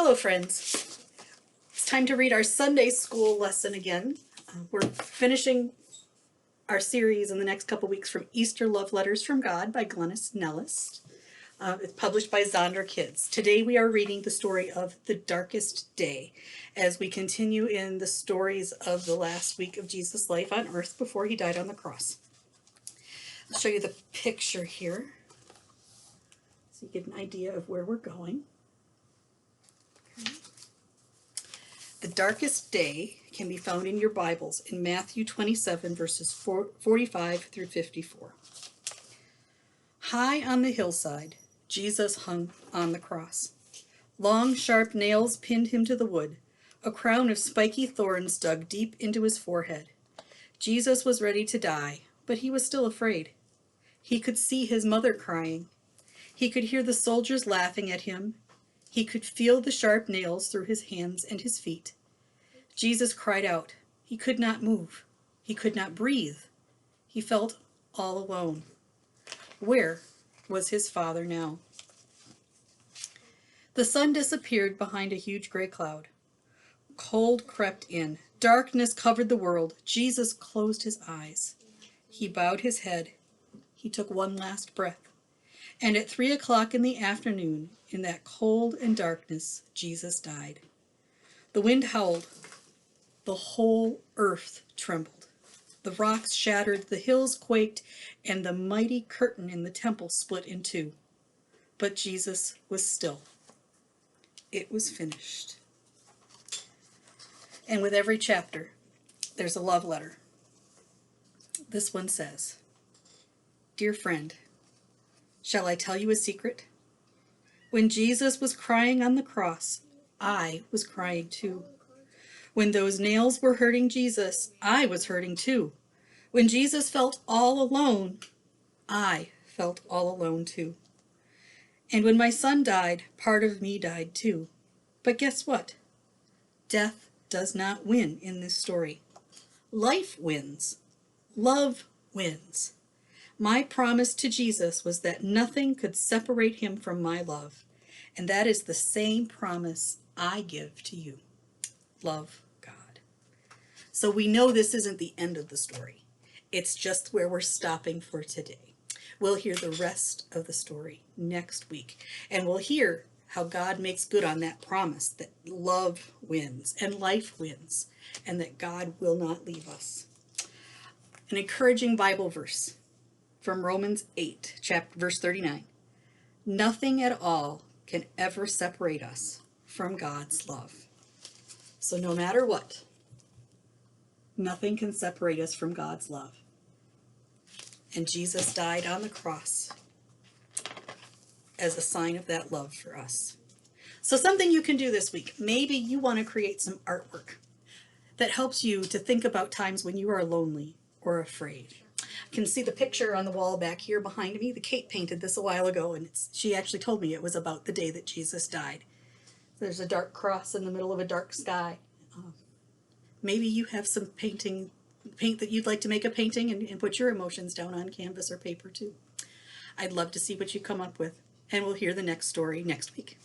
Hello, friends. It's time to read our Sunday school lesson again. We're finishing our series in the next couple weeks from Easter Love Letters from God by Glenys Nellist. It's published by Zonderkids. Today we are reading the story of the darkest day as we continue in the stories of the last week of Jesus' life on earth before he died on the cross. I'll show you the picture here so you get an idea of where we're going. The darkest day can be found in your Bibles in Matthew 27, verses 45 through 54. High on the hillside, Jesus hung on the cross. Long, sharp nails pinned him to the wood. A crown of spiky thorns dug deep into his forehead. Jesus was ready to die, but he was still afraid. He could see his mother crying. He could hear the soldiers laughing at him. He could feel the sharp nails through his hands and his feet. Jesus cried out. He could not move. He could not breathe. He felt all alone. Where was his Father now? The sun disappeared behind a huge gray cloud. Cold crept in. Darkness covered the world. Jesus closed his eyes. He bowed his head. He took one last breath. And at 3 o'clock in the afternoon, in that cold and darkness, Jesus died. The wind howled. The whole earth trembled. The rocks shattered, the hills quaked, and the mighty curtain in the temple split in two. But Jesus was still. It was finished. And with every chapter, there's a love letter. This one says, Dear friend, shall I tell you a secret? When Jesus was crying on the cross, I was crying too. When those nails were hurting Jesus, I was hurting too. When Jesus felt all alone, I felt all alone too. And when my son died, part of me died too. But guess what? Death does not win in this story. Life wins. Love wins. My promise to Jesus was that nothing could separate him from my love. And that is the same promise I give to you. Love God. So we know this isn't the end of the story. It's just where we're stopping for today. We'll hear the rest of the story next week. And we'll hear how God makes good on that promise that love wins and life wins and that God will not leave us. An encouraging Bible verse from Romans 8, verse 39. Nothing at all can ever separate us from God's love. So no matter what, nothing can separate us from God's love. And Jesus died on the cross as a sign of that love for us. So something you can do this week, maybe you want to create some artwork that helps you to think about times when you are lonely or afraid. You can see the picture on the wall back here behind me. The Kate painted this a while ago, and she actually told me it was about the day that Jesus died. There's a dark cross in the middle of a dark sky. Maybe you have some paint that you'd like to make a painting and put your emotions down on canvas or paper too. I'd love to see what you come up with, and we'll hear the next story next week.